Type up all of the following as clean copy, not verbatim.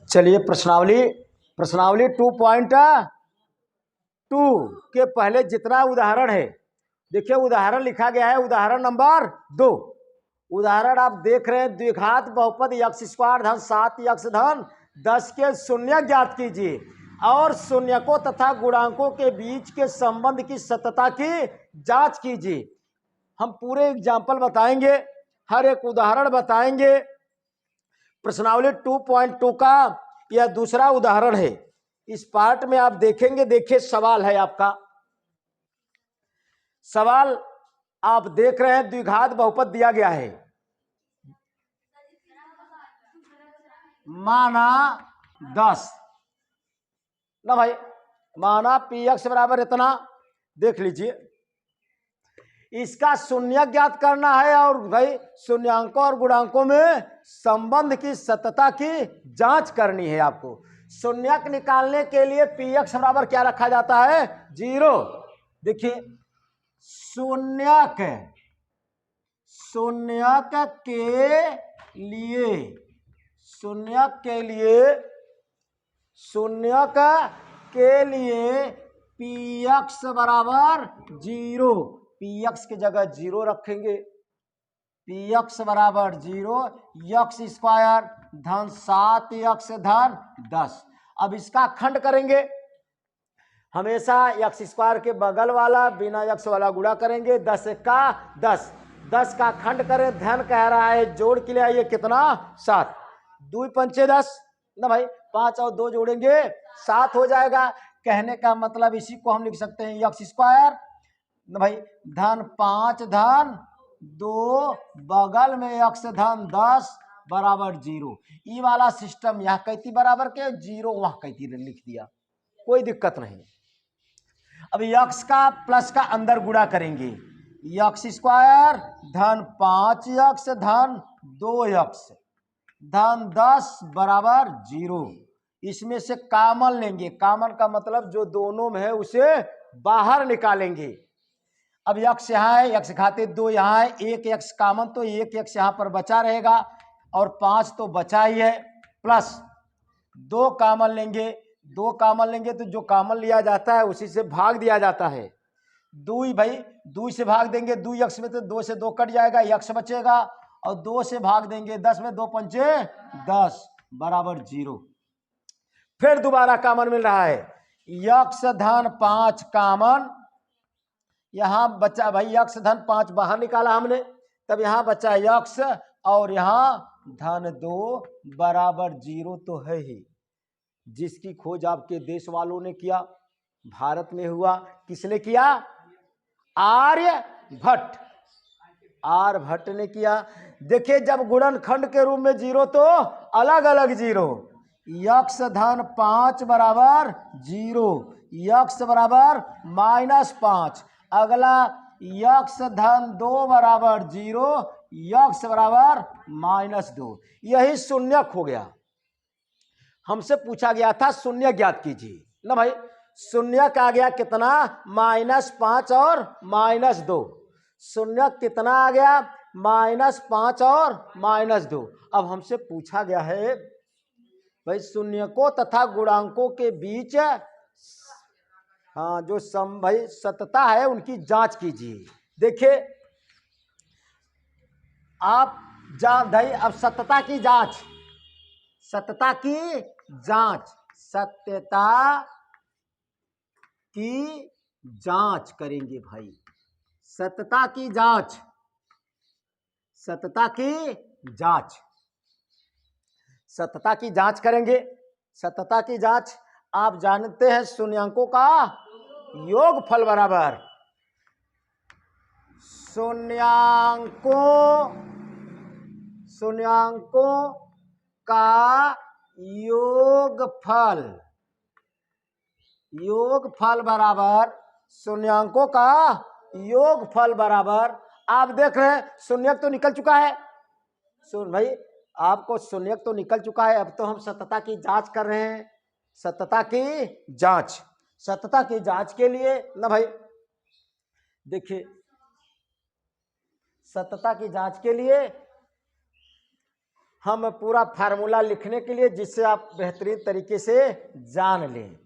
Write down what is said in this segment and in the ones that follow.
चलिए प्रश्नावली प्रश्नावली 2.2 के पहले जितना उदाहरण है, देखिए उदाहरण लिखा गया है, उदाहरण नंबर 2। उदाहरण आप देख रहे हैं, द्विघात बहुपद x स्क्वायर धन 7x धन 10 के शून्य ज्ञात कीजिए और शून्यकों तथा गुणांकों के बीच के संबंध की सत्यता की जांच कीजिए। हम पूरे एग्जाम्पल बताएंगे, हर एक उदाहरण बताएंगे। प्रश्नावली 2.2 का यह दूसरा उदाहरण है। इस पार्ट में आप देखेंगे, देखिए सवाल है आपका। सवाल आप देख रहे हैं, द्विघात बहुपद दिया गया है। माना 10 ना भाई, माना px बराबर इतना, देख लीजिए। इसका शून्य ज्ञात करना है और भाई शून्यांकों और गुणांकों में संबंध की सत्यता की जांच करनी है आपको। शून्यक निकालने के लिए px बराबर क्या रखा जाता है? 0। देखिए शून्यक के लिए px बराबर 0, px की जगह 0 रखेंगे। px बराबर 0, x स्क्वायर धन 7x धन 10। अब इसका खंड करेंगे, हमेशा x स्क्वायर के बगल वाला बिना x वाला गुणा करेंगे। 10 का 10, 10 का खंड करें, धन कह रहा है, जोड़ के लिए आइए कितना? 7। 2 पंचे 10 ना भाई, 5 और 2 जोड़ेंगे 7 हो जाएगा। कहने का मतलब इसी को हम लिख सकते हैं x स्क्वायर ना भाई धन 5 धन 2 बगल में x धन 10 बराबर 0। ये वाला सिस्टम यहाँ कैती बराबर के 0 वहां कैती लिख दिया, कोई दिक्कत नहीं। अब x का प्लस का अंदर गुणा करेंगे, x स्क्वायर धन 5x धन 2x धन 10 बराबर 0। इसमें से कॉमन लेंगे, कॉमन का मतलब जो दोनों में है उसे बाहर निकालेंगे। अब x यहाँ है, x खाते 2 यहाँ है, एक x कॉमन तो एक x यहाँ पर बचा रहेगा और 5 तो बचा ही है, प्लस 2 कॉमन लेंगे। 2 कॉमन लेंगे तो जो कॉमन लिया जाता है उसी से भाग दिया जाता है। 2 भाई 2 से भाग देंगे, 2x में तो 2 से 2 कट जाएगा, x बचेगा और 2 से भाग देंगे, 10 में 2 पंचे 10 बराबर 0। फिर दोबारा कॉमन मिल रहा है, x धन 5 कॉमन, यहां बचा भाई x धन 5 बाहर निकाला हमने, तब यहां बचा x और यहां धन 2 बराबर 0 तो है ही। जिसकी खोज आपके देश वालों ने किया, भारत में हुआ, किसने किया? आर्यभट्ट, आर्यभट्ट ने किया। देखिए जब गुणनखंड के रूप में 0 तो अलग अलग 0, x धन 5 बराबर 0, x बराबर -5, अगला x धन 2 बराबर 0, x बराबर -2। यही शून्यक हो गया। हमसे पूछा गया था शून्य ज्ञात कीजिए ना भाई, शून्यक आ गया कितना? -5 और -2। शून्यक कितना आ गया? -5 और -2। अब हमसे पूछा गया है भाई शून्यकों तथा गुणांकों के बीच जो भाई सत्यता है उनकी जांच कीजिए। देखिए आप भाई अब सत्यता की जांच, सत्यता की जांच करेंगे भाई। सत्यता की जांच करेंगे। सत्यता की जांच आप जानते हैं, शून्यांकों का योगफल बराबर शून्यांकों का योगफल बराबर शून्यांकों का योगफल बराबर, आप देख रहे हैं शून्यक तो निकल चुका है। सुन भाई आपको शून्यक तो निकल चुका है, अब तो हम सत्यता की जांच कर रहे हैं। सत्यता की जांच के लिए ना भाई देखिए, सत्यता की जांच के लिए हम पूरा फार्मूला लिखने के लिए जिससे आप बेहतरीन तरीके से जान लें।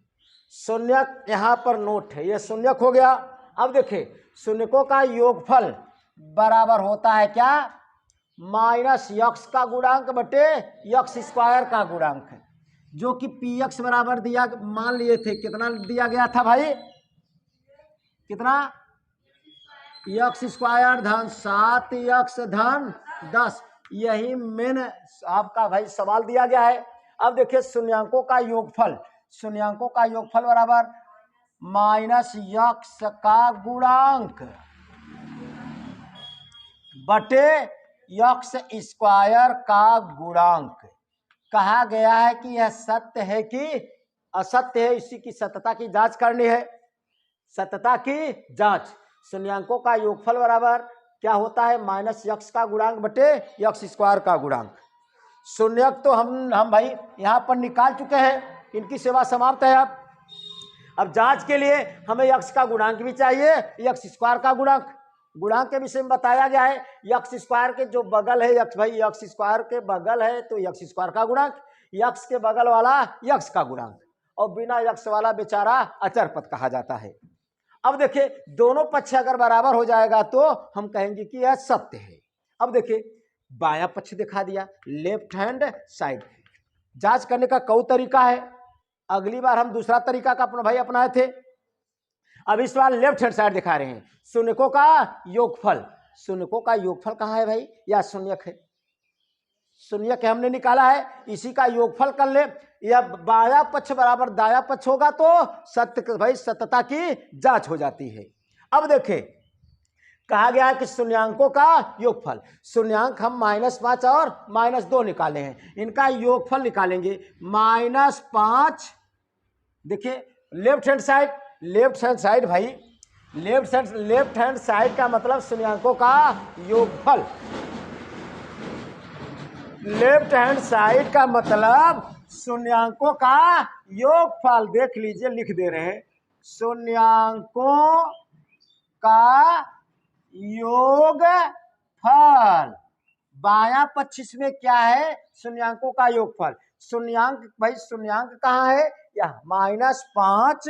शून्यक यहाँ पर नोट है, ये शून्यक हो गया। अब देखिए शून्यकों का योगफल बराबर होता है क्या, माइनस यक्स का गुणांक बटे यक्स स्क्वायर का गुणांक, जो कि पी एक्स बराबर दिया, मान लिए थे कितना दिया गया था भाई, कितना, यक्स स्क्वायर धन 7 यक्स धन 10। यही मेन आपका भाई सवाल दिया गया है। अब देखिए शून्यांकों का योगफल, शून्यांकों का योगफल बराबर माइनस यक्स का गुणांक बटे यक्स स्क्वायर का गुणांक। कहा गया है कि यह सत्य है कि असत्य है, इसी की सत्यता की जांच करनी है, सत्यता की जांच। शून्यांकों का योगफल बराबर क्या होता है, माइनस यक्स का गुणांक बटे यक्स स्क्वायर का गुणांक। शून्यक तो हम भाई यहाँ पर निकाल चुके हैं, इनकी सेवा समाप्त है। अब जांच के लिए हमें यक्स का गुणांक भी चाहिए, यक्स स्क्वायर का गुणांक। गुणांक के विषय में बताया गया है, यक्स स्क्वायर के जो बगल है यक्स, भाई यक्स स्क्वायर के बगल है तो यक्स स्क्वायर का गुणांक, यक्स के बगल वाला यक्स का गुणांक, और बिना यक्स वाला बेचारा अचर पद कहा जाता है। अब देखिए दोनों पक्ष अगर बराबर हो जाएगा तो हम कहेंगे कि यह सत्य है। अब देखिए बायां पक्ष दिखा दिया, लेफ्ट हैंड साइड। जांच करने का कई तरीका है, अगली बार हम दूसरा तरीका का अपना भाई अपनाए थे, अब इस बार लेफ्ट हैंड साइड दिखा रहे हैं। शून्यकों का योगफल, शून्यकों का योगफल कहाँ है भाई, या शून्यक है, शून्यक हमने निकाला है, इसी का योगफल कर ले। यह बायां पक्ष बराबर दायां पक्ष होगा तो सत्य भाई सत्यता की जांच हो जाती है। अब देखें कहा गया है कि शून्यांकों का योगफल, शून्यांक हम -5 और -2 निकाले हैं, इनका योगफल निकालेंगे -5। देखिए left hand side, left hand side भाई, लेफ्ट हैंड साइड का मतलब शून्यांकों का योगफल, लेफ्ट हैंड साइड का मतलब शून्यांकों का योगफल। देख लीजिए लिख दे रहे हैं, शून्यांकों का योगफल। बायां पक्ष में क्या है, शून्यांकों का योगफल। शून्यांक भाई शून्यांक कहाँ है, यह -5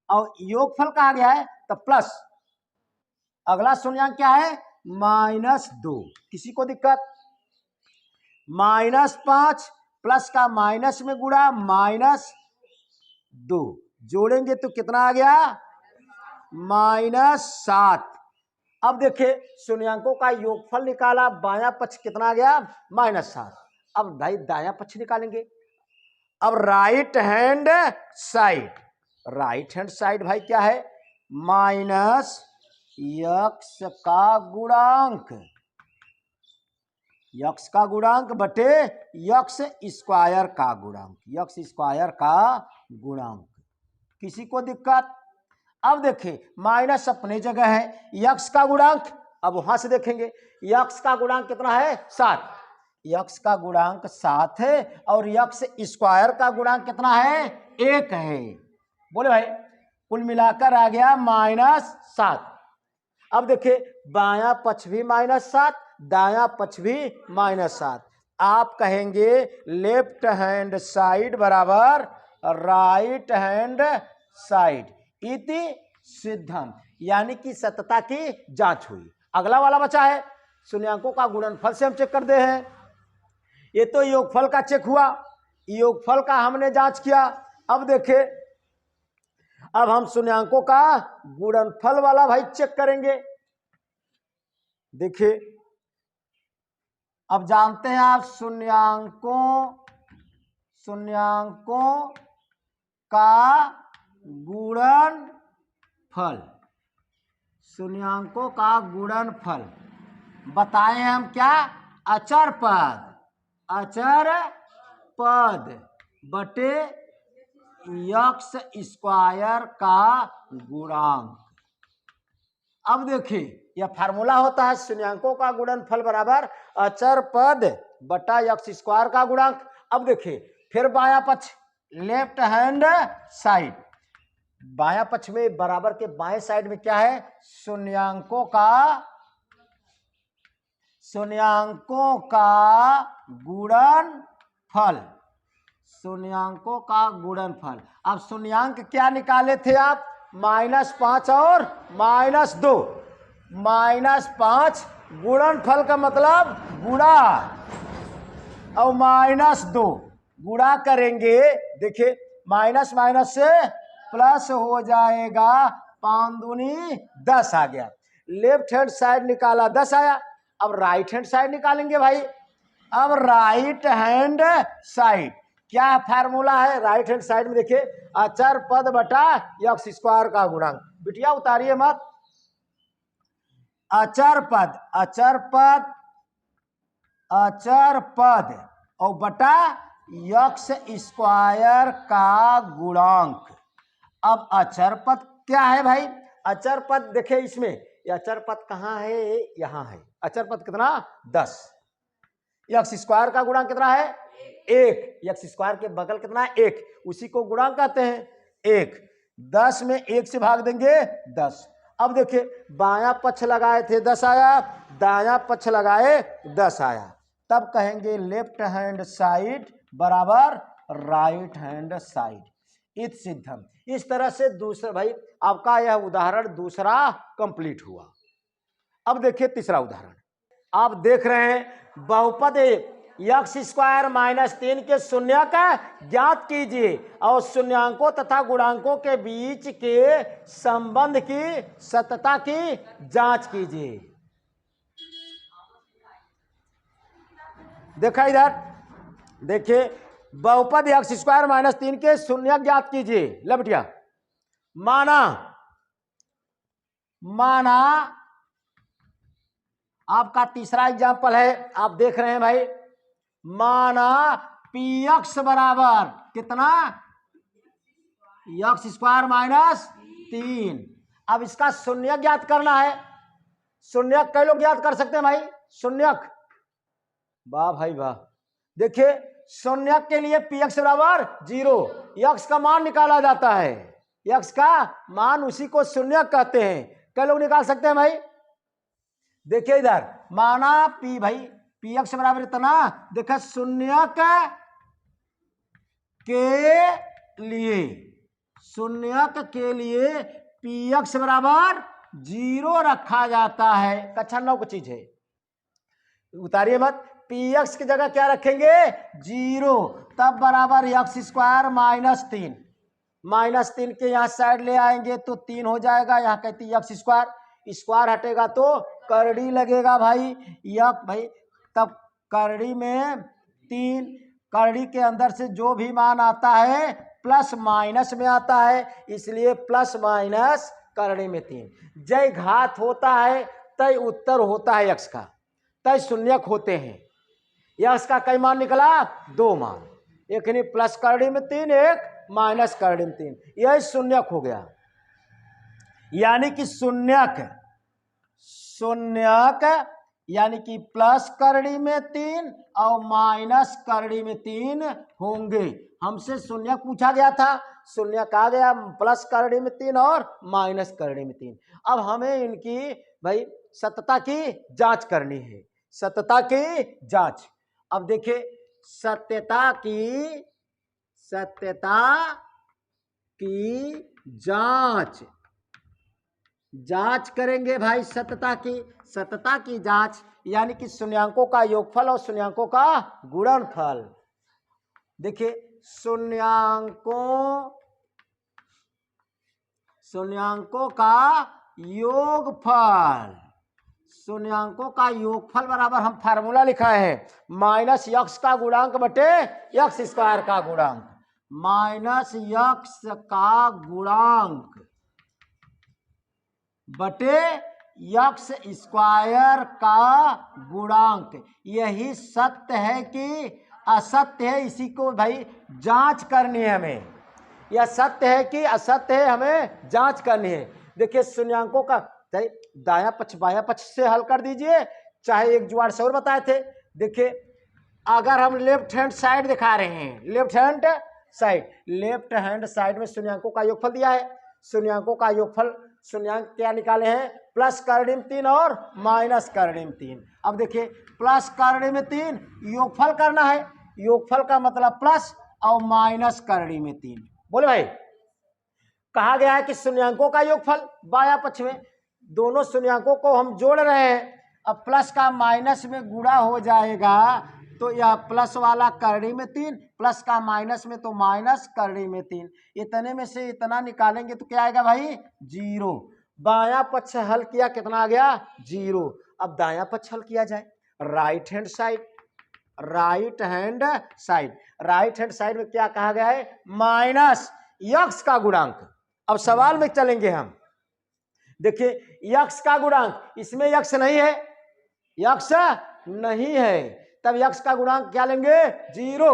और योगफल कहा गया है तो प्लस, अगला शून्यांक क्या है -2। किसी को दिक्कत, -5 प्लस का माइनस में गुणा -2, जोड़ेंगे तो कितना आ गया -7। अब देखिए शून्यांकों का योगफल निकाला, बायां पक्ष कितना आ गया -7। अब भाई दायां पक्ष निकालेंगे। अब right hand side, right hand side भाई क्या है, माइनस यक्स का गुणांक, यक्स का गुणांक बटे यक्स स्क्वायर का गुणांक, यक्स स्क्वायर का गुणांक। किसी को दिक्कत, अब देखिए माइनस अपने जगह है, यक्स का गुणांक अब वहां से देखेंगे, यक्स का गुणांक कितना है 7, यक्स का गुणांक 7 है और यक्स स्क्वायर का गुणांक कितना है 1 है। बोले भाई कुल मिलाकर आ गया -7। अब देखिए बायां पक्ष भी -7, दायां पक्ष भी -7। आप कहेंगे लेफ्ट हैंड साइड बराबर राइट हैंड साइड इति सिद्धम, यानी कि सत्यता की जांच हुई। अगला वाला बचा है शून्यांकों का गुणनफल से हम चेक कर दे हैं। ये तो योगफल का चेक हुआ, योगफल का हमने जांच किया। अब देखें अब हम शून्यांकों का गुणनफल वाला भाई चेक करेंगे। देखिए अब जानते हैं आप शून्यांकों का गुणनफल, शून्यांकों का गुणनफल बताए हम क्या, अचर पद बटे यक्स स्क्वायर का गुणांक। अब देखिए यह फार्मूला होता है शून्यांकों का गुणनफल बराबर अचर पद बटा यक्स स्क्वायर का गुणांक। अब देखिए फिर बायां पक्ष लेफ्ट हैंड साइड, बायां पक्ष में बराबर के बाएं साइड में क्या है, शून्यांकों का गुणनफल, शून्यांकों का गुणनफल। अब शून्यांक क्या निकाले थे आप? -5 और -2। -5 गुणनफल का मतलब गुणा, और -2 गुणा करेंगे। देखिए माइनस माइनस से प्लस हो जाएगा, 5 दूनी 10 आ गया। लेफ्ट हैंड साइड निकाला 10 आया। अब राइट हैंड साइड निकालेंगे भाई। अब राइट हैंड साइड क्या फार्मूला है? राइट हैंड साइड में देखिए अचर पद बटा एक्स स्क्वायर का गुणांक। बिटिया उतारिए मत। अचर पद, अचर पद, अचर पद और बटा एक्स स्क्वायर का गुणांक। अब अचर पद क्या है भाई? अचर पद देखिए इसमें, अचर पद कहाँ है? यहाँ है। अचर पद कितना? 10। एक्स स्क्वायर का गुणांक कितना है? 1। एक्स स्क्वायर के बगल कितना है? 1। उसी को गुणांक कहते हैं 1। 10 में 1 से भाग देंगे 10। अब देखिए बायां पक्ष लगाए थे 10 आया, दायां पक्ष लगाए 10 आया। तब कहेंगे लेफ्ट हैंड साइड बराबर राइट हैंड साइड। इत सिद्धम। इस तरह से दूसरा भाई आपका यह उदाहरण दूसरा कंप्लीट हुआ। अब देखिए तीसरा उदाहरण। आप देख रहे हैं बहुपद एक्स स्क्वायर -3 के शून्य का ज्ञात कीजिए और शून्यांकों तथा गुणांकों के बीच के संबंध की सत्यता की जांच कीजिए। देखा इधर, देखिए बहुपद एक्स स्क्वायर -3 के शून्य ज्ञात कीजिए। ले बिटिया, माना आपका तीसरा एग्जाम्पल है। आप देख रहे हैं भाई, माना पी एक्स बराबर कितना? X square -3। अब इसका शून्य ज्ञात करना है। शून्य कई लोग ज्ञात कर सकते हैं भाई? शून्यक, वाह भाई वाह। देखिए शून्य के लिए पी एक्स बराबर 0, एक्स का मान निकाला जाता है। एक्स का मान उसी को शून्य कहते हैं। कई लोग निकाल सकते हैं भाई। देखिए इधर माना पी भाई, पी एक्स बराबर इतना। देखा शून्य के लिए पी एक्स बराबर 0 रखा जाता है। कक्षा 9 की चीज है, उतारिए मत। पी एक्स की जगह क्या रखेंगे? 0। तब बराबर एक्स स्क्वायर -3। -3 के यहाँ साइड ले आएंगे तो 3 हो जाएगा। यहाँ कहती है एक्स स्क्वायर, स्क्वायर हटेगा तो करड़ी लगेगा भाई। यक भाई, तब करड़ी में 3, करड़ी के अंदर से जो भी मान आता है प्लस माइनस में आता है, इसलिए प्लस माइनस करड़ी में 3। जय घात होता है तय उत्तर होता है एक्स का, तय शून्यक होते हैं। यक्स का कई मान निकला? 2 मान। एक नहीं प्लस करड़ी में 3, एक माइनस करड़ी में 3। यह शून्यक हो गया। यानी कि शून्यक यानी कि प्लस करड़ी में 3 और माइनस करड़ी में 3 होंगे। हमसे शून्यक पूछा गया था, शून्यक आ गया प्लस करड़ी में 3 और माइनस करड़ी में 3। अब हमें इनकी भाई सत्यता की जांच करनी है, सत्यता की जांच। अब देखिए सत्यता की जांच करेंगे भाई। सत्यता की जांच यानी कि शून्यांकों का योगफल और शून्यांकों का गुणनफल। देखिए शून्यांकों का योगफल, शून्यांकों का योगफल बराबर हम फार्मूला लिखा है -x का गुणांक बटे एक्स स्क्वायर का गुणांक। -x का गुणांक बटे एक्स स्क्वायर का गुणांक। यही सत्य है कि असत्य है, इसी को भाई जांच करनी है हमें। यह सत्य है कि असत्य है, हमें जांच करनी है। देखिए शून्यांकों का चाहे दायां पक्ष बायां पक्ष से हल कर दीजिए, चाहे एक जुगाड़ से और बताए थे। देखिए अगर हम लेफ्ट हैंड साइड दिखा रहे हैं, लेफ्ट हैंड साइड में शून्यांकों का योगफल दिया है। शून्यांकों का योगफल, शून्यांक क्या निकाले हैं? प्लस करड़ी में 3 और माइनस करड़ी में 3। अब देखिए प्लस करड़ी में 3, योगफल करना है, योगफल का मतलब प्लस और माइनस करड़ी में 3। बोले भाई, कहा गया है कि शून्यांकों का योगफल बायां पक्ष में, दोनों शून्यांकों को हम जोड़ रहे हैं। अब प्लस का माइनस में गुणा हो जाएगा तो यह प्लस वाला करड़ी में 3, प्लस का माइनस में तो माइनस करड़ी में 3। इतने में से इतना निकालेंगे तो क्या आएगा भाई? 0। बायां पक्ष हल किया, कितना आ गया? 0। अब दायां पक्ष हल किया जाए, right hand side, right hand side, right hand side में क्या कहा गया है? माइनस यक्स का गुणांक। अब सवाल में चलेंगे हम, देखिए यक्स का गुणांक, इसमें यक्स नहीं है, यक्स नहीं है, तब यक्स का गुणांक क्या लेंगे? 0।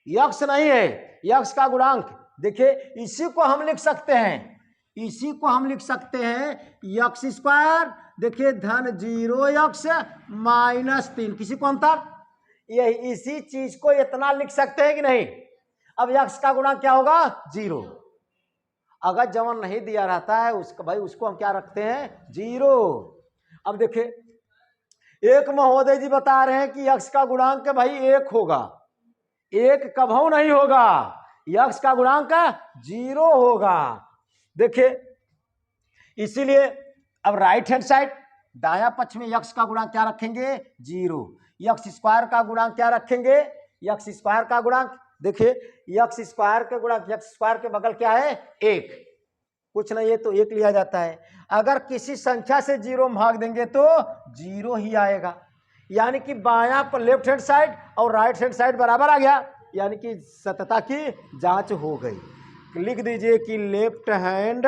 यक्स नहीं है, यक्स का गुणांक देखिए इसी को हम लिख सकते हैं, इसी को हम लिख सकते हैं यक्स स्क्वायर, देखिए धन 0 यक्स माइनस 3, किसी को अंतर, यही इसी चीज को इतना लिख सकते हैं कि नहीं? अब यक्स का गुणांक क्या होगा? 0। अगर जवन नहीं दिया रहता है उसका भाई उसको हम क्या रखते हैं? 0। अब देखिए एक महोदय जी बता रहे हैं कि यक्स का गुणांक भाई 1 होगा, 1 कभू नहीं होगा, यक्स का गुणांक 0 होगा। देखिए इसीलिए अब राइट हैंड साइड दायां पक्ष में यक्स का गुणांक क्या रखेंगे? 0। यक्स स्क्वायर का गुणांक क्या रखेंगे? यक्स स्क्वायर का गुणांक देखिए यक्स स्क्वायर के गुणांक, यक्स स्क्वायर के बगल क्या है? 1, कुछ नहीं है तो 1 लिया जाता है। अगर किसी संख्या से 0 भाग देंगे तो 0 ही आएगा, यानी कि बायां पर लेफ्ट हैंड साइड और राइट हैंड साइड बराबर आ गया, यानी कि सत्यता की जांच हो गई। लिख दीजिए कि लेफ्ट हैंड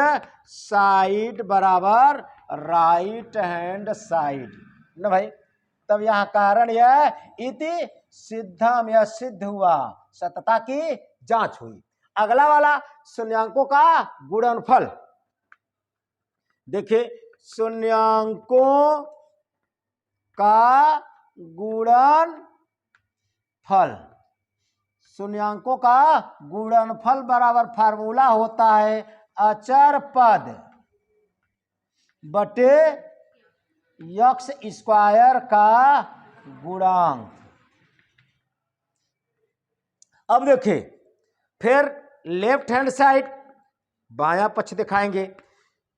साइड बराबर राइट हैंड साइड ना भाई। तब यहां कारण यह इति सिद्धम, यह सिद्ध हुआ, सत्यता की जांच हुई। अगला वाला शून्यांकों का गुणनफल, देखिए शून्यांकों का गुणनफल, शून्यांकों का गुणनफल बराबर फार्मूला होता है अचर पद बटे यक्स स्क्वायर का गुणांक। अब देखिए फिर लेफ्ट हैंड साइड बायां पक्ष दिखाएंगे,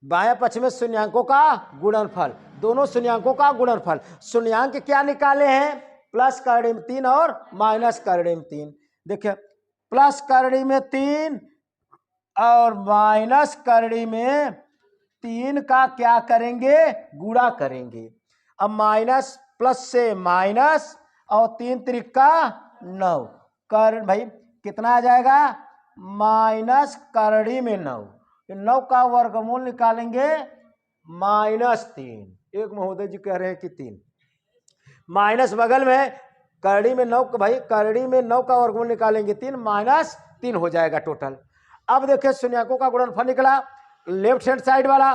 बायां पक्ष में शून्यांकों का गुणनफल, दोनों शून्यांकों का गुणनफल। शून्यांक क्या निकाले हैं? प्लस करड़ी में 3 और माइनस करड़ी में 3। देखिए प्लस करड़ी में 3 और माइनस करड़ी में 3 का क्या करेंगे? गुणा करेंगे। अब माइनस प्लस से माइनस और 3 त्रिका 9, कर भाई कितना आ जाएगा? माइनस करड़ी में 9, 9 का वर्गमूल निकालेंगे -3। एक महोदय जी कह रहे हैं कि 3, माइनस बगल में करड़ी में 9, भाई करड़ी में 9 का वर्गमूल निकालेंगे 3, -3 हो जाएगा टोटल। अब देखिए शून्यांकों का गुणनफल निकला लेफ्ट हैंड साइड वाला,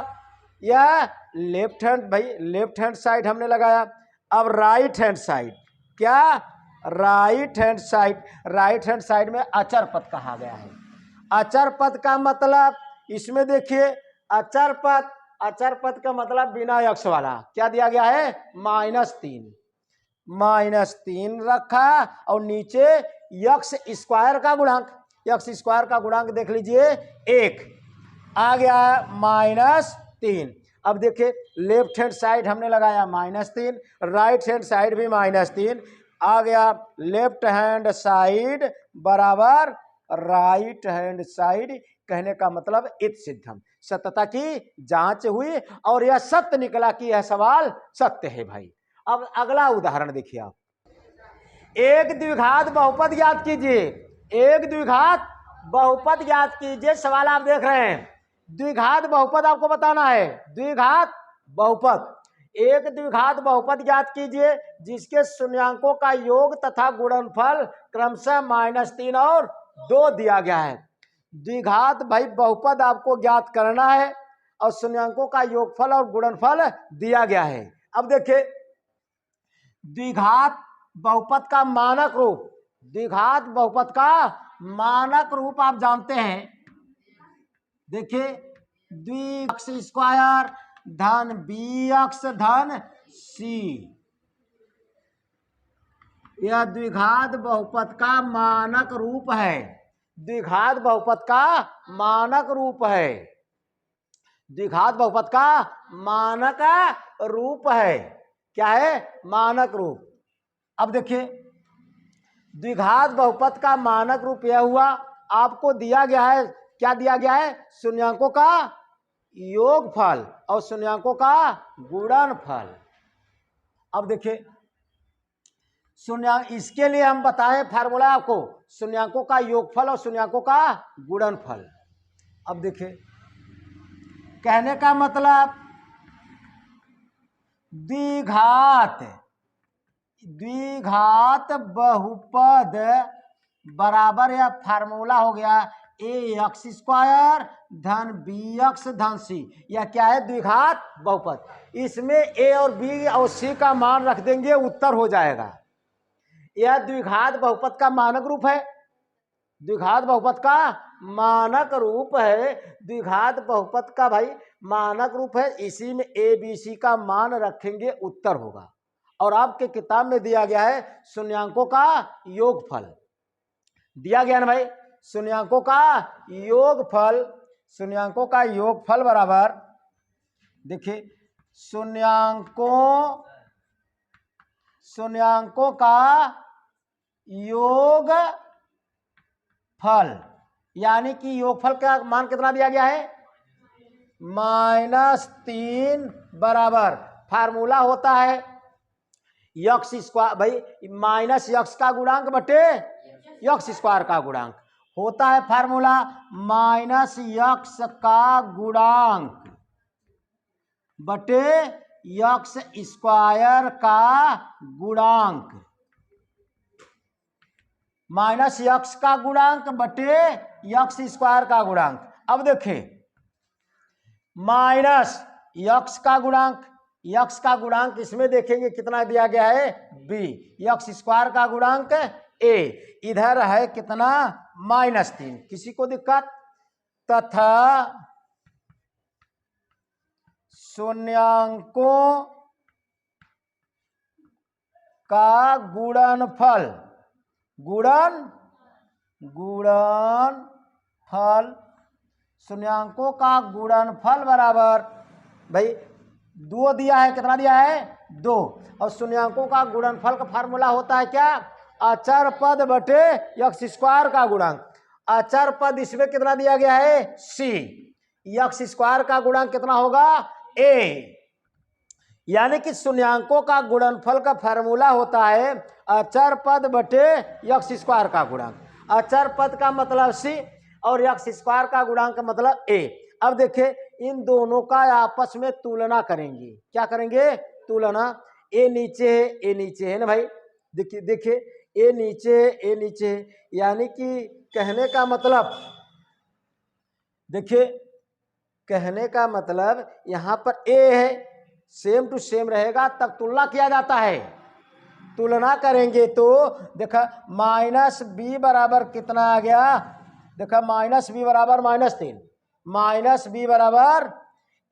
यह लेफ्ट हैंड, भाई लेफ्ट हैंड साइड हमने लगाया। अब राइट हैंड साइड, क्या? Right hand side, right hand side में अचर पद कहा गया है। अचर पद का मतलब इसमें देखिए अचर पद, अचर पद का मतलब बिना यक्स वाला, क्या दिया गया है? -3, -3 रखा और नीचे यक्स स्क्वायर का गुणांक, यक्स स्क्वायर का गुणांक देख लीजिए 1 आ गया -3। अब देखिए लेफ्ट हैंड साइड हमने लगाया -3, राइट हैंड साइड भी -3 आ गया। लेफ्ट हैंड साइड बराबर राइट हैंड साइड, कहने का मतलब इत सिद्धम, सत्यता की जांच हुई और यह सत्य निकला कि यह सवाल सत्य है भाई। अब अगला उदाहरण देखिए आप, एक द्विघात बहुपद ज्ञात कीजिए, एक द्विघात बहुपद ज्ञात कीजिए। सवाल आप देख रहे हैं, द्विघात बहुपद आपको बताना है, द्विघात बहुपद। एक द्विघात बहुपद ज्ञात कीजिए जिसके शून्यांकों का योग तथा गुणनफल क्रमशः -3 और 2 दिया गया है। द्विघात भाई बहुपद आपको ज्ञात करना है और शून्यांकों का योगफल और गुणनफल दिया गया है। अब देखिए द्विघात बहुपद का मानक रूप, द्विघात बहुपद का मानक रूप आप जानते हैं, देखिए द्विअक्ष स्क्वायर धन bx धन c, यह द्विघात बहुपद का मानक रूप है। द्विघात बहुपद का मानक रूप है। द्विघात बहुपद का मानक रूप है। क्या है? मानक रूप। अब देखिए द्विघात बहुपद का मानक रूप यह हुआ, आपको दिया गया है, क्या दिया गया है? शून्यांकों का योगफल और शून्यांकों का गुणनफल। अब देखिए शून्यांक, इसके लिए हम बताएं फार्मूला आपको, शून्यांकों का योगफल और शून्यांकों का गुणनफल। अब देखिए कहने का मतलब द्विघात बहुपद बराबर या फार्मूला हो गया ax² धन bx धन c। यह क्या है? द्विघात बहुपद। इसमें a और b और c का मान रख देंगे, उत्तर हो जाएगा। यह द्विघात बहुपद का मानक रूप है। द्विघात बहुपद का मानक रूप है। द्विघात बहुपद का भाई मानक रूप है। इसी में a b c का मान रखेंगे, उत्तर होगा। और आपके किताब में दिया गया है शून्यांकों का योगफल, दिया गया ना भाई, शून्यांकों का योगफल। शून्यांकों का योगफल बराबर, देखिए शून्यांकों का योगफल, यानी कि योगफल का मान कितना दिया गया है? -3 बराबर फार्मूला होता है x², भाई -x का गुणांक बटे x² का गुणांक होता है फार्मूला -x का गुणांक बटे x² का गुणांक। -x का गुणांक बटे x² का गुणांक। अब देखें -x का गुणांक, x का गुणांक इसमें देखेंगे कितना दिया गया है? b। x² का गुणांक a, इधर है कितना? -3। किसी को दिक्कत? तथा शून्यांकों का गुणनफल शून्यांकों का गुणनफल बराबर, भाई 2 दिया है, कितना दिया है? 2। और शून्यांकों का गुणनफल का फार्मूला होता है क्या? अचर पद बटे x² का गुणांक। अचर पद इसमें कितना दिया गया है? c। x² का गुणांक कितना होगा? a। यानी कि शून्यांकों का गुणनफल का फार्मूला होता है अचर पद बटे x² का गुणांक। अचर पद का मतलब c और x² का गुणांक का मतलब a। अब देखिए इन दोनों का आपस में तुलना करेंगे। क्या करेंगे? तुलना। a नीचे है ना भाई, देखिए a नीचे है, यानी कि कहने का मतलब, देखिए कहने का मतलब यहां पर a है, सेम टू सेम रहेगा तब तुलना किया जाता है। तुलना करेंगे तो देखा -b बराबर कितना आ गया? देखा -b बराबर -3, -b बराबर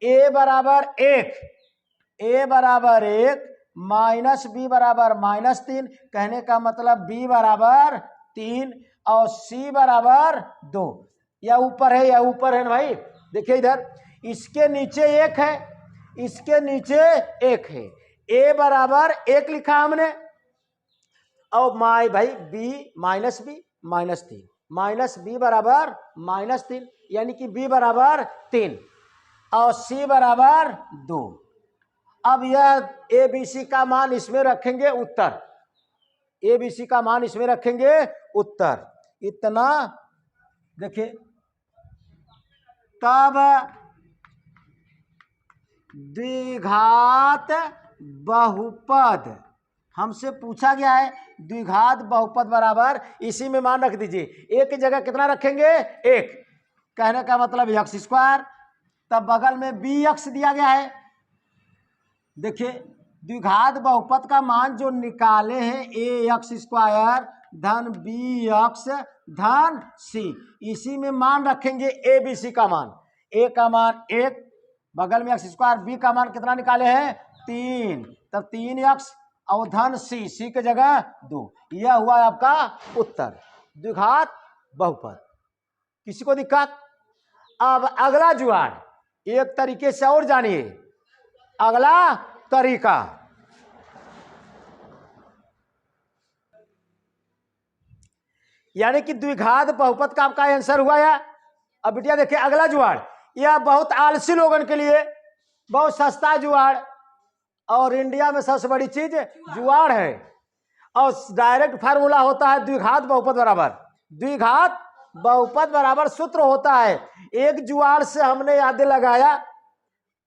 a बराबर 1, a बराबर 1 -b बराबर -3। कहने का मतलब b बराबर 3 और c बराबर 2। या ऊपर है ना भाई, देखिए इधर इसके नीचे 1 है, इसके नीचे 1 है। a बराबर 1 लिखा हमने और भाई b -3 बराबर -3, यानी कि b बराबर 3 और c बराबर 2। अब यह ABC का मान इसमें रखेंगे, उत्तर। ABC का मान इसमें रखेंगे, उत्तर। इतना देखिए तब द्विघात बहुपद हमसे पूछा गया है, द्विघात बहुपद बराबर, इसी में मान रख दीजिए। एक की जगह कितना रखेंगे? 1। कहने का मतलब x², तब बगल में bx दिया गया है। देखिए द्विघात बहुपद का मान जो निकाले हैं ax² धन bx धन c, इसी में मान रखेंगे ABC का मान। a का मान 1, बगल में x², b का मान कितना निकाले हैं? 3, तब 3x और धन सी, सी के जगह 2। यह हुआ आपका उत्तर, द्विघात बहुपद। किसी को दिक्कत? अब अगला जुगाड़ एक तरीके से और जानिए। अगला तरीका, यानी कि द्विघात बहुपद का आपका आंसर हुआ या। अब बेटिया देखिए अगला जुगाड़, यह बहुत आलसी लोगों के लिए बहुत सस्ता जुगाड़, और इंडिया में सबसे बड़ी चीज जुगाड़ है। और डायरेक्ट फार्मूला होता है द्विघात बहुपद बराबर, द्विघात बहुपद बराबर सूत्र होता है। एक जुगाड़ से हमने याद लगाया,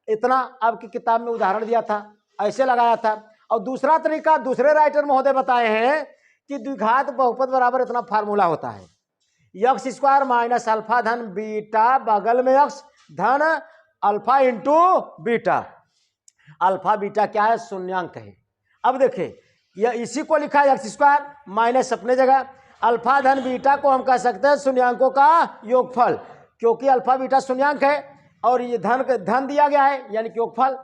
इतना आपकी किताब में उदाहरण दिया था, ऐसे लगाया था। और दूसरा तरीका दूसरे राइटर महोदय बताए हैं कि द्विघात बहुपद बराबर इतना फार्मूला होता है, यक्स स्क्वायर माइनस अल्फा धन बीटा, बगल में यक्स धन alpha into beta. Alpha beta क्या है? शून्यांक है। अब देखिए यह इसी को लिखा है एक्स स्क्वायर माइनस अपने जगह, अल्फा धन बीटा को हम कह सकते हैं शून्यांकों का योगफल, क्योंकि अल्फा बीटा शून्यांक है और ये धन दिया गया है, यानी कि योगफल,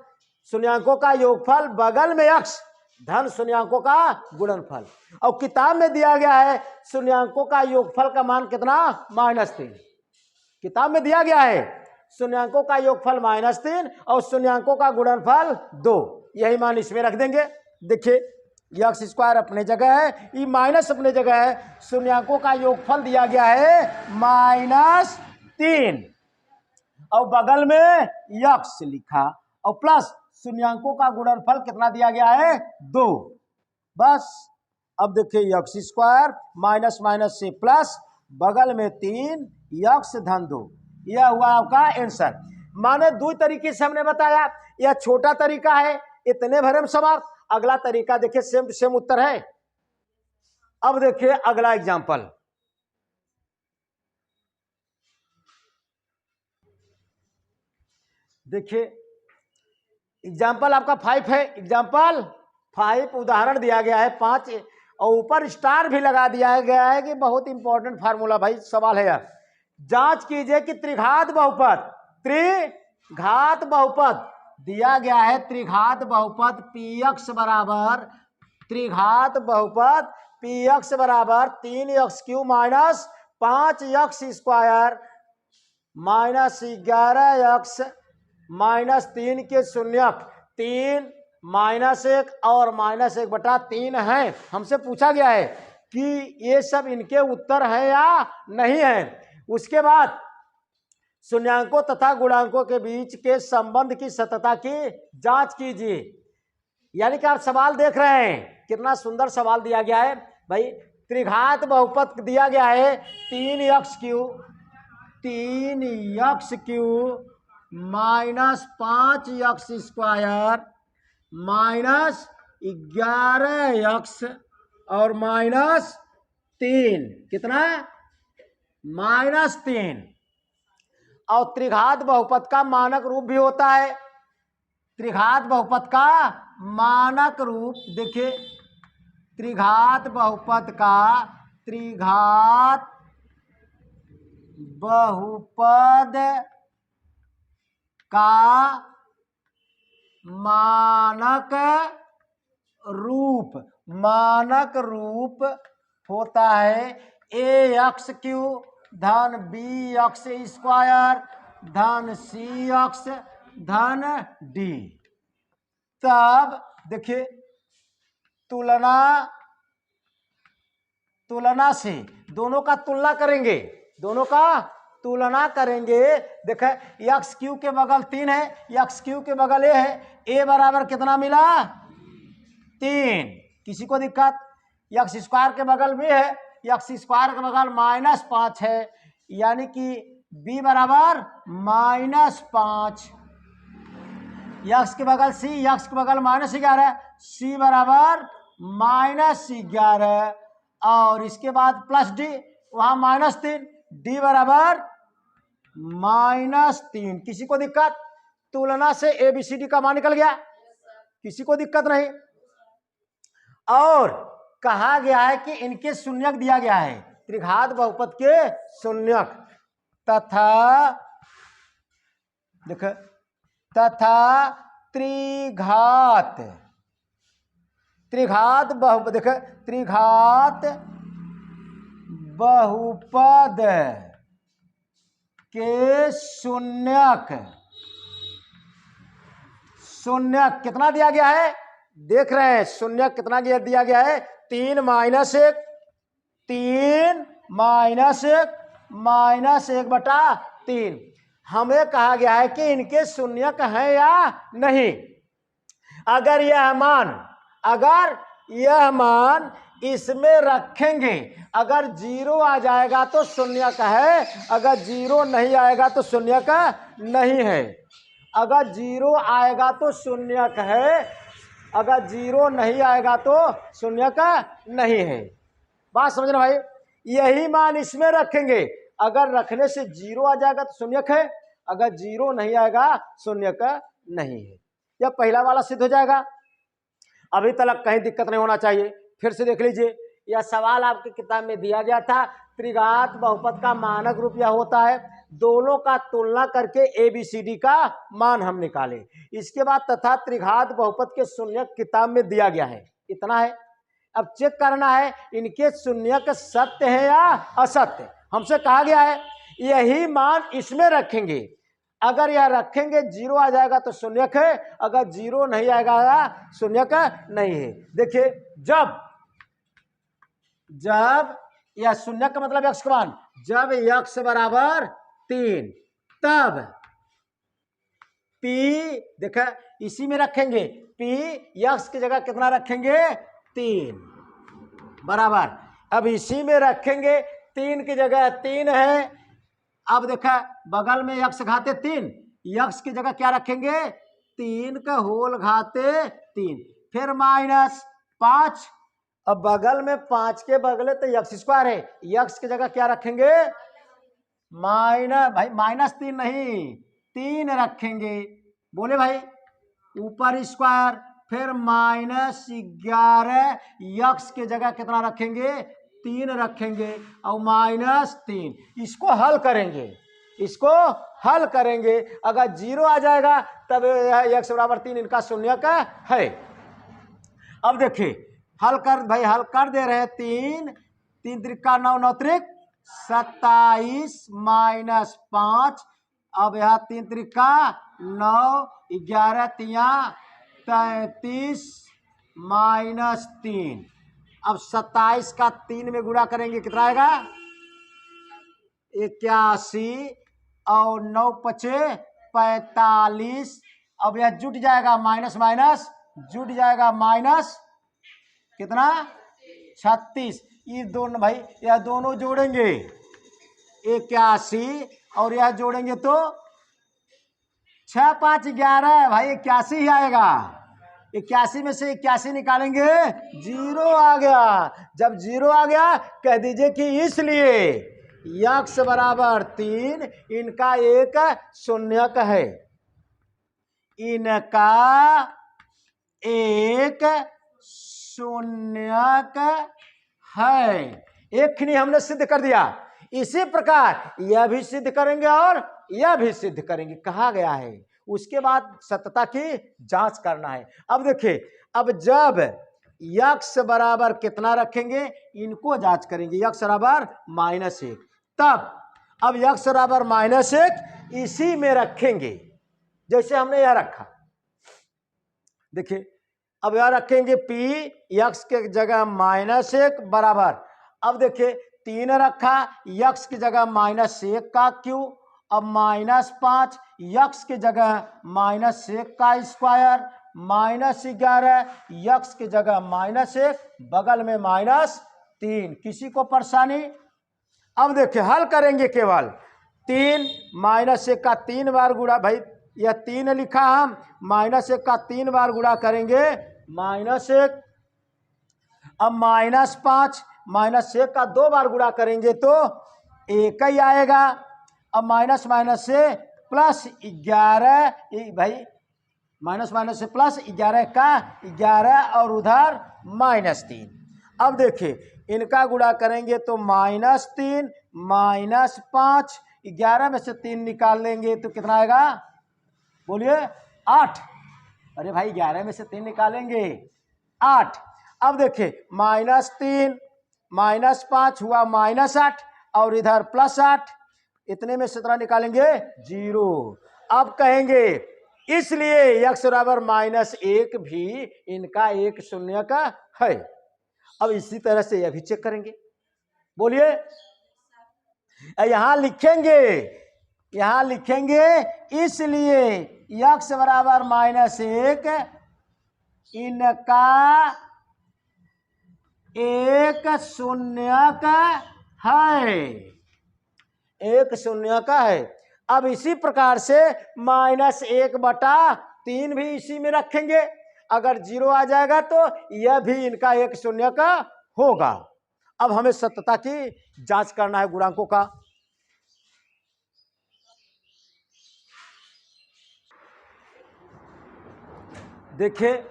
शून्यांकों का योगफल, बगल में एक्स धन शून्यांकों का गुणनफल। और किताब में दिया गया है शून्यांकों का योगफल का मान कितना? -3। किताब में दिया गया है शून्यांकों का योगफल -3 और शून्यांकों का गुणनफल 2। यही मान इसमें रख देंगे। देखिए एक्स स्क्वायर अपने जगह है, ये माइनस अपने जगह है, शून्यांकों का योगफल दिया गया है -3 और बगल में यक्स लिखा और प्लस शून्यांकों का गुणनफल कितना दिया गया है? 2। बस अब देखिए यक्स स्क्वायर माइनस माइनस से प्लस, बगल में 3 यक्स धन 2। यह हुआ आपका आंसर। माने दो तरीके से हमने बताया, यह छोटा तरीका है, इतने भरे में सवाल। अगला तरीका देखिए सेम टू सेम उत्तर है। अब देखिए अगला एग्जाम्पल, देखिए एग्जाम्पल आपका 5 है। एग्जाम्पल 5 उदाहरण दिया गया है 5 और ऊपर स्टार भी लगा दिया गया है कि बहुत इंपॉर्टेंट फार्मूला भाई सवाल है यार। जांच कीजिए कि त्रिघात बहुपद दिया गया है, त्रिघात बहुपद px बराबर, त्रिघात बहुपद px बराबर 3x³ minus 5x square minus 11x minus 3 के शून्यक 3 -1 और -1/3 है। हमसे पूछा गया है कि ये सब इनके उत्तर है या नहीं है। उसके बाद शून्यांकों तथा गुणांकों के बीच के संबंध की सततता की जांच कीजिए। यानी कि आप सवाल देख रहे हैं, कितना सुंदर सवाल दिया गया है भाई। त्रिघात बहुपद दिया गया है 3x³ minus 5x square minus 11x और -3, कितना? -3। और त्रिघात बहुपद का मानक रूप भी होता है। त्रिघात बहुपद का मानक रूप देखिए, त्रिघात बहुपद का मानक रूप होता है ax³ धन bx स्क्वायर धन cx धन d। तब देखिए तुलना से दोनों का तुलना करेंगे, दोनों का तुलना करेंगे। देखे x³ के बगल 3 है, x³ के बगल a है, a बराबर कितना मिला? 3। किसी को दिक्कत? x स्क्वायर के बगल b है, x स्क्वायर के बगल -5 है, यानी कि b बराबर -5। x के बगल c, x के बगल -11, c बराबर -11 और इसके बाद प्लस d, वहां -3, d बराबर -3। किसी को दिक्कत? तुलना से ABCD का मान निकल गया, किसी को दिक्कत नहीं। और कहा गया है कि इनके शून्यक दिया गया है, त्रिघात बहुपद के शून्यक तथा त्रिघात त्रिघात बहुपद, देख त्रिघात बहुपद के शून्यक, शून्यक कितना दिया गया है, देख रहे हैं शून्यक कितना दिया गया है, 3 माइनस 1, 3 माइनस 1 माइनस 1/3। हमें कहा गया है कि इनके शून्यक है या नहीं। अगर यह मान इसमें रखेंगे, अगर 0 आ जाएगा तो शून्यक है, अगर 0 नहीं आएगा तो शून्यक नहीं है। अगर 0 आएगा तो शून्यक है, अगर 0 नहीं आएगा तो शून्यक नहीं है। बात समझना भाई, यही मान इसमें रखेंगे, अगर रखने से 0 आ जाएगा तो शून्यक है, अगर 0 नहीं आएगा शून्यक नहीं है। यह पहला वाला सिद्ध हो जाएगा। अभी तक कहीं दिक्कत नहीं होना चाहिए। फिर से देख लीजिए, यह सवाल आपकी किताब में दिया गया था। त्रिघात बहुपद का मानक रूप यह होता है, दोनों का तुलना करके ABCD का मान हम निकाले। इसके बाद तथा त्रिघात बहुपद के शून्यक किताब में दिया गया है, इतना है। अब चेक करना है इनके शून्यक सत्य है या असत्य। हमसे कहा गया है यही मान इसमें रखेंगे, अगर यह रखेंगे 0 आ जाएगा तो शून्यक है, अगर 0 नहीं आएगा शून्यक नहीं है। देखिए जब यह शून्यक का मतलब x का मान, जब x बराबर 3 तब p, देखा इसी में रखेंगे, p x की जगह कितना रखेंगे 3 बराबर, अब इसी में रखेंगे 3 की जगह 3 है। अब देखा बगल में x घाते 3, x की जगह क्या रखेंगे 3 का होल घाते 3, फिर माइनस 5, अब बगल में 5 के बगले तो x² है, x की जगह क्या रखेंगे माइनस, भाई -3 नहीं 3 रखेंगे, बोले भाई ऊपर स्क्वायर, फिर -11, x की जगह कितना रखेंगे 3 रखेंगे और -3। इसको हल करेंगे, अगर 0 आ जाएगा तब x बराबर 3 इनका शून्यक है। अब देखिए हल कर दे रहे हैं। 3 त्रिका 9, 9 त्रिक 27 -5, अब यहाँ 3 त्रिका 9, 11 तिया 33 -3। अब 27 का 3 में गुणा करेंगे कितना आएगा 81 और 9 पचे 45। अब यह जुट जाएगा, माइनस माइनस जुट जाएगा, माइनस कितना 36। ये दोनों भाई यह दोनों जोड़ेंगे 81 और यह जोड़ेंगे तो 6 5 11 भाई 81 ही आएगा। 81 में से 81 निकालेंगे 0 आ गया। जब 0 आ गया कह दीजिए कि इसलिए x बराबर 3 इनका एक शून्यक है, इनका एक शून्यक है। एक खिनी हमने सिद्ध कर दिया। इसी प्रकार यह भी सिद्ध करेंगे और यह भी सिद्ध करेंगे, कहा गया है। उसके बाद सत्यता की जांच करना है। अब देखिए, अब जब x बराबर कितना रखेंगे इनको जांच करेंगे, x बराबर -1, तब अब x बराबर -1 इसी में रखेंगे जैसे हमने यह रखा। देखिए अब यह रखेंगे p x के जगह -1 बराबर, अब देखिए 3 रखा, x की जगह -1 का क्यूब, अब -5 x की जगह -1 का स्क्वायर, -11 x की जगह -1, बगल में -3। किसी को परेशानी? अब देखिए हल करेंगे, केवल 3 -1 का 3 बार गुणा, भाई यह 3 लिखा हम, -1 का 3 बार गुणा करेंगे -1, अब -5 -1 का 2 बार गुणा करेंगे तो 1 ही आएगा। अब माइनस माइनस से प्लस 11, भाई माइनस माइनस से प्लस 11 का 11 और उधर -3। अब देखिए इनका गुणा करेंगे तो -3 -5, 11 में से 3 निकाल लेंगे तो कितना आएगा बोलिए 8। अरे भाई 11 में से 3 निकालेंगे 8। अब देखिए -3 -5 हुआ -8 और इधर +8, इतने में 17 निकालेंगे 0। अब कहेंगे इसलिए x बराबर -1 भी इनका एक शून्य का है। अब इसी तरह से यह भी चेक करेंगे, बोलिए। यहां लिखेंगे इसलिए x बराबर -1 इनका एक शून्य का है, एक शून्य का है। अब इसी प्रकार से -1/3 भी इसी में रखेंगे, अगर 0 आ जाएगा तो यह भी इनका एक शून्य का होगा। अब हमें सत्यता की जांच करना है गुणांकों का। देखिए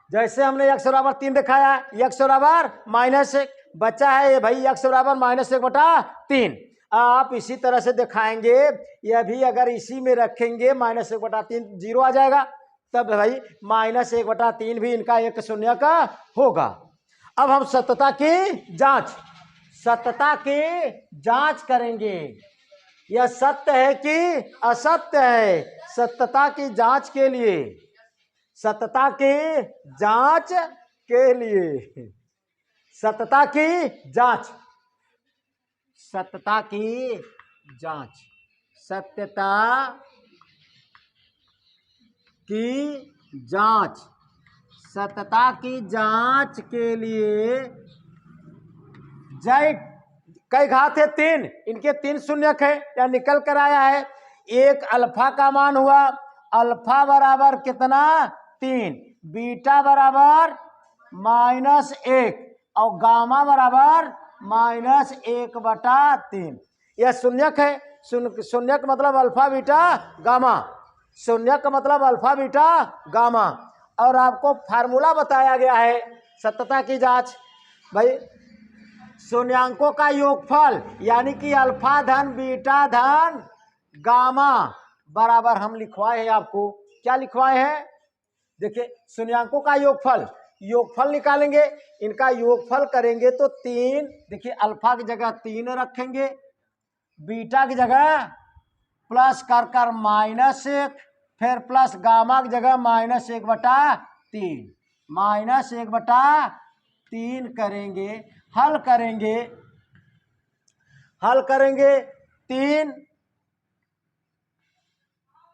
जैसे हमने x बराबर 3 दिखाया, x बराबर -1 बचा है ये भाई, x बराबर -1/3। आप इसी तरह से दिखाएंगे, यह भी अगर इसी में रखेंगे -1/3 0 आ जाएगा, तब भाई -1/3 भी इनका एक शून्य का होगा। अब हम सत्यता की जांच करेंगे, यह सत्य है कि असत्य है। सत्यता की जांच के लिए सत्यता की जांच के लिए जय कई घात है 3, इनके 3 शून्यक है या निकल कर आया है। एक अल्फा का मान हुआ, अल्फा बराबर कितना 3, बीटा बराबर -1 और गामा बराबर -1/3। यह शून्यक है। शून्यक मतलब अल्फा बीटा गामा, शून्यक मतलब अल्फा बीटा गामा। और आपको फार्मूला बताया गया है सत्यता की जांच, भाई शून्यांकों का योगफल यानी कि अल्फा धन बीटा धन गामा बराबर हम लिखवाए हैं आपको। क्या लिखवाए हैं? देखिए शून्यांकों का योगफल निकालेंगे, इनका योगफल करेंगे तो 3, देखिए अल्फा की जगह 3 रखेंगे, बीटा की जगह प्लस कर -1, फिर प्लस गामा की जगह -1/3, -1/3 करेंगे। हल करेंगे 3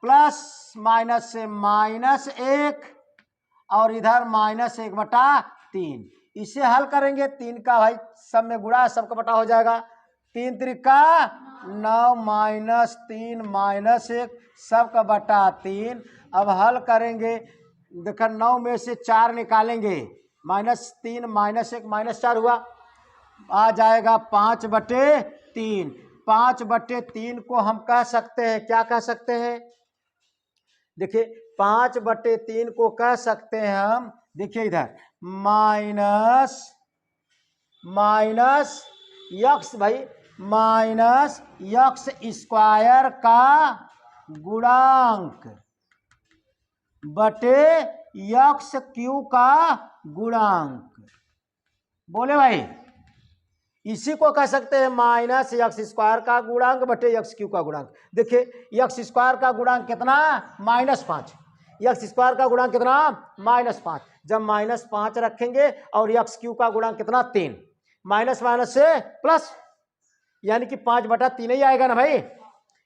प्लस माइनस से -1 और इधर -1/3। इसे हल करेंगे, 3 का भाई सब में गुणा, सबका बटा हो जाएगा। 3 त्रिका 9 -3 -1 सबका बटा 3। अब हल करेंगे, देखा 9 में से 4 निकालेंगे, -3 -1 -4 हुआ, आ जाएगा 5/3। 5/3 को हम कह सकते हैं, क्या कह सकते हैं? देखिए 5/3 को कह सकते हैं हम, देखिए इधर माइनस यक्स भाई -x² का गुणांक बटे x³ का गुणांक। बोले भाई, इसी को कह सकते हैं -x² का गुणांक बटे x³ का गुणांक। देखिए x² का गुणांक कितना? -5। x² का गुणांक कितना? -5। जब -5 रखेंगे और x³ का गुणांक कितना? 3, माइनस माइनस से प्लस, यानी कि 5/3 ही आएगा ना भाई।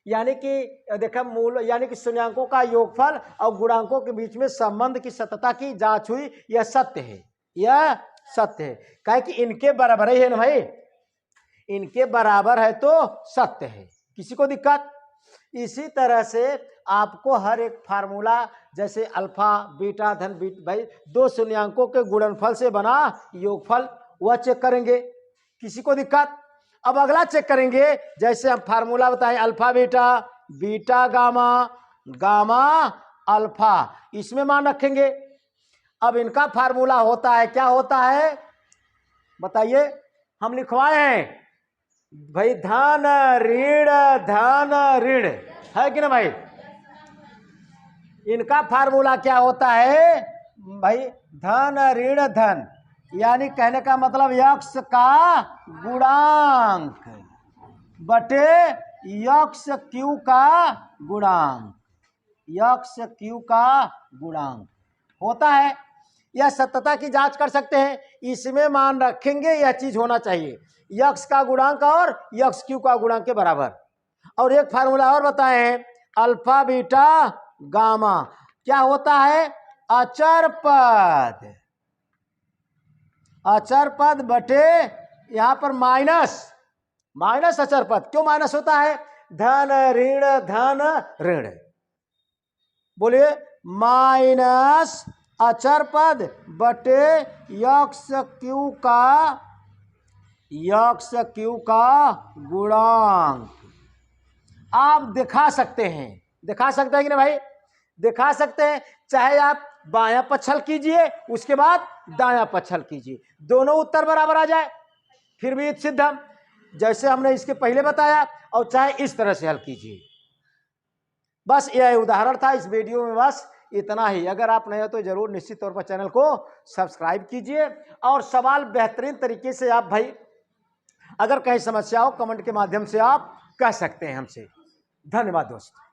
यानी कि देखा मूल, यानी कि शून्यांकों का योगफल और गुणांकों के बीच में संबंध की सत्यता की जांच हुई, यह सत्य है, यह सत्य है। कहे कि इनके बराबर ही है ना भाई, इनके बराबर है तो सत्य है, किसी को दिक्कत? इसी तरह से आपको हर एक फार्मूला, जैसे अल्फा बीटा धन बीटा, भाई 2 शून्यांकों के गुणनफल से बना योगफल, वह चेक करेंगे, किसी को दिक्कत? अब अगला चेक करेंगे, जैसे हम फार्मूला बताएं, alpha beta, beta gamma, gamma alpha, इसमें मान रखेंगे। अब इनका फार्मूला होता है, क्या होता है बताइए? हम लिखवाए हैं भाई, धन ऋण है कि ना भाई? इनका फार्मूला क्या होता है भाई? धन ऋण धन, यानी कहने का मतलब यक्स का गुणांक बटे यक्स क्यू का गुणांक, यक्स क्यू का गुणांक होता है। यह सत्यता की जांच कर सकते हैं, इसमें मान रखेंगे यह चीज होना चाहिए यक्स का गुणांक और यक्स क्यू का गुणांक के बराबर। और एक फार्मूला और बताए हैं, अल्फा बीटा गामा क्या होता है, अचर पद, अचर पद बटे यहां पर माइनस, माइनस अचर पद। क्यों माइनस होता है, धन ऋण, बोलिए माइनस अचर पद बटे यक्स क्यू का गुणांक। आप दिखा सकते हैं कि ना भाई, दिखा सकते हैं, चाहे आप बायां पक्षल कीजिए उसके बाद दायां पक्षल कीजिए, दोनों उत्तर बराबर आ जाए फिर भी सिद्ध हम, जैसे हमने इसके पहले बताया, और चाहे इस तरह से हल कीजिए। बस यह उदाहरण था इस वीडियो में, बस इतना ही। अगर आप नए हो तो जरूर निश्चित तौर पर चैनल को सब्सक्राइब कीजिए, और सवाल बेहतरीन तरीके से आप भाई अगर कहीं समस्या हो कमेंट के माध्यम से आप कह सकते हैं हमसे। धन्यवाद दोस्तों।